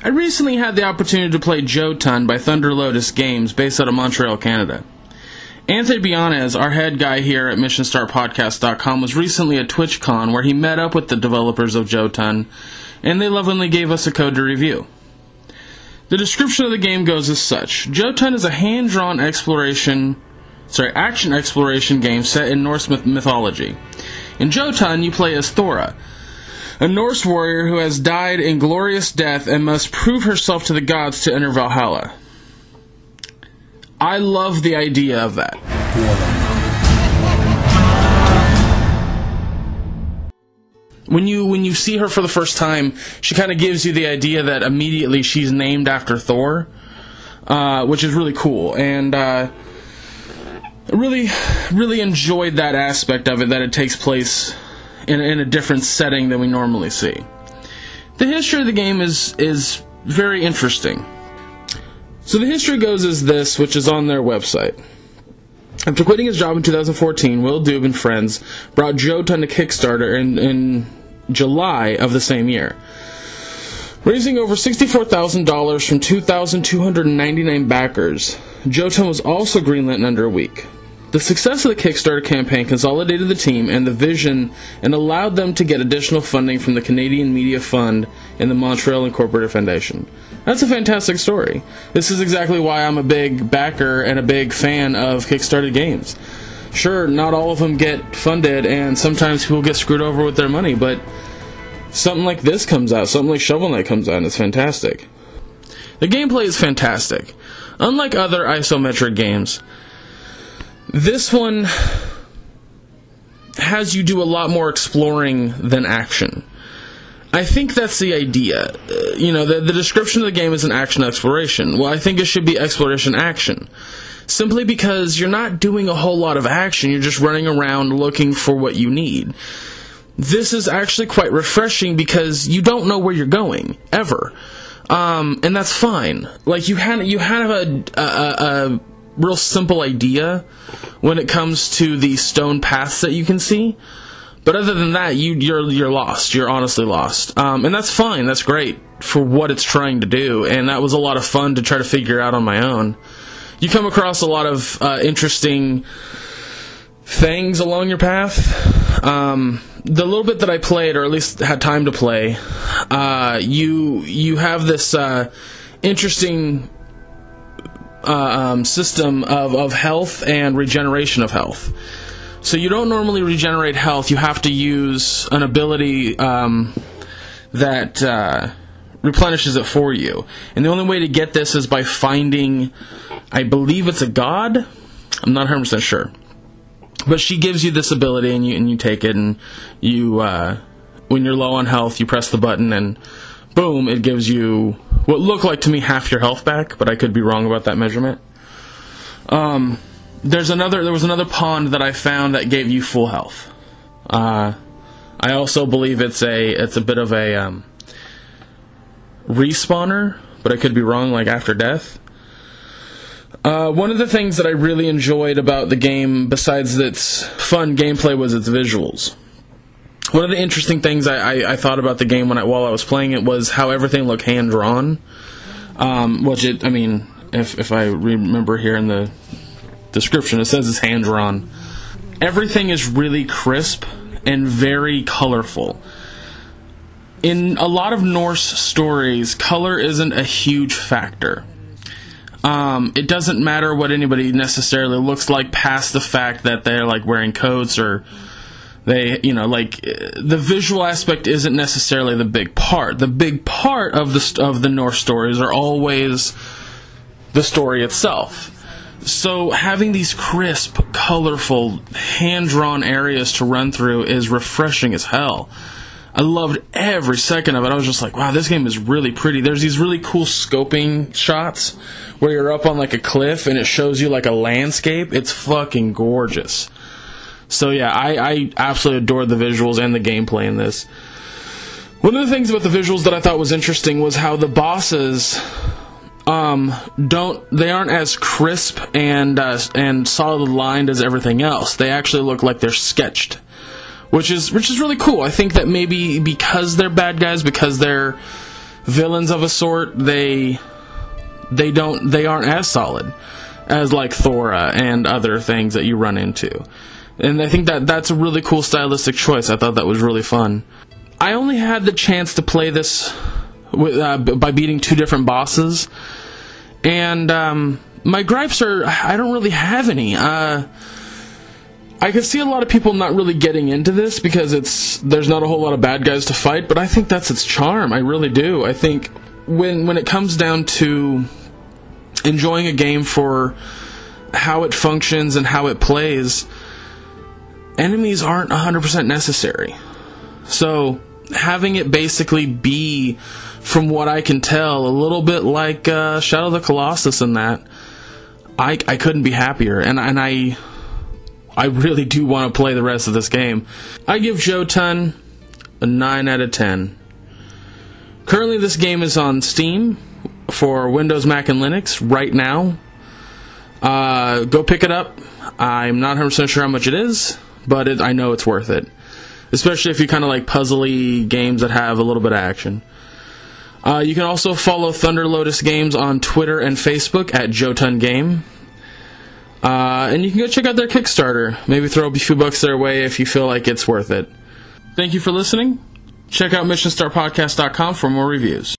I recently had the opportunity to play Jotun by Thunder Lotus Games, based out of Montreal, Canada. Anthony Bianez, our head guy here at MissionStartPodcast.com, was recently at TwitchCon where he met up with the developers of Jotun, and they lovingly gave us a code to review. The description of the game goes as such. Jotun is a hand-drawn action exploration game set in Norse mythology. In Jotun, you play as Thora, a Norse warrior who has died in glorious death and must prove herself to the gods to enter Valhalla. I love the idea of that. When you see her for the first time, she kind of gives you the idea that immediately she's named after Thor, which is really cool. And I really enjoyed that aspect of it, that it takes place in a different setting than we normally see. The history of the game is very interesting. So the history goes as this, which is on their website. After quitting his job in 2014, Will Dube and friends brought Jotun to Kickstarter in July of the same year. Raising over $64,000 from 2,299 backers, Jotun was also greenlit in under a week. The success of the Kickstarter campaign consolidated the team and the vision and allowed them to get additional funding from the Canadian Media Fund and the Montreal Incorporated Foundation. That's a fantastic story. This is exactly why I'm a big backer and a big fan of Kickstarter games. Sure, not all of them get funded, and sometimes people get screwed over with their money, but something like this comes out, something like Shovel Knight comes out, and it's fantastic. The gameplay is fantastic. Unlike other isometric games, this one has you do a lot more exploring than action. I think that's the idea. The description of the game is an action exploration. Well, I think it should be exploration action. Simply because you're not doing a whole lot of action, you're just running around looking for what you need. This is actually quite refreshing because you don't know where you're going, ever. And that's fine. Like, you have a real simple idea when it comes to the stone paths that you can see, but other than that, you're lost. You're honestly lost, and that's fine. That's great for what it's trying to do, and that was a lot of fun to try to figure out on my own. You come across a lot of interesting things along your path. The little bit that I played, or at least had time to play, you have this interesting system of health and regeneration of health. So you don't normally regenerate health. You have to use an ability that replenishes it for you. And the only way to get this is by finding, I believe it's a god? I'm not 100% sure. But she gives you this ability, and you take it, and you when you're low on health, you press the button, and boom, it gives you what looked like to me half your health back, but I could be wrong about that measurement. There was another pond that I found that gave you full health. I also believe it's a bit of a respawner, but I could be wrong, like after death. One of the things that I really enjoyed about the game, besides its fun gameplay, was its visuals. One of the interesting things I thought about the game while I was playing it was how everything looked hand-drawn. If I remember here in the description, it says it's hand-drawn. Everything is really crisp and very colorful. In a lot of Norse stories, color isn't a huge factor. It doesn't matter what anybody necessarily looks like past the fact that they're like wearing coats, or the visual aspect isn't necessarily the big part. The big part of the Norse stories are always the story itself. So having these crisp, colorful, hand-drawn areas to run through is refreshing as hell. I loved every second of it. I was just like, wow, this game is really pretty. There's these really cool scoping shots where you're up on like a cliff and it shows you like a landscape. It's fucking gorgeous. So yeah, I absolutely adored the visuals and the gameplay in this. One of the things about the visuals that I thought was interesting was how the bosses aren't as crisp and solid lined as everything else. They actually look like they're sketched, which is really cool. I think that maybe because they're bad guys, because they're villains of a sort, they aren't as solid as like Thora and other things that you run into. And I think that's a really cool stylistic choice. I thought that was really fun. I only had the chance to play this by beating 2 different bosses, and my gripes are, I don't really have any. I can see a lot of people not really getting into this because there's not a whole lot of bad guys to fight, but I think that's its charm. I really do. I think when it comes down to enjoying a game for how it functions and how it plays, enemies aren't 100% necessary. So having it basically be, from what I can tell, a little bit like Shadow of the Colossus in that, I couldn't be happier, and I really do want to play the rest of this game. I give Jotun a 9 out of 10. Currently this game is on Steam for Windows, Mac, and Linux right now. Go pick it up. I'm not 100% sure how much it is, but I know it's worth it. Especially if you kind of like puzzly games that have a little bit of action. You can also follow Thunder Lotus Games on Twitter and Facebook at Jotun Game. And you can go check out their Kickstarter. Maybe throw a few bucks their way if you feel like it's worth it. Thank you for listening. Check out missionstarpodcast.com for more reviews.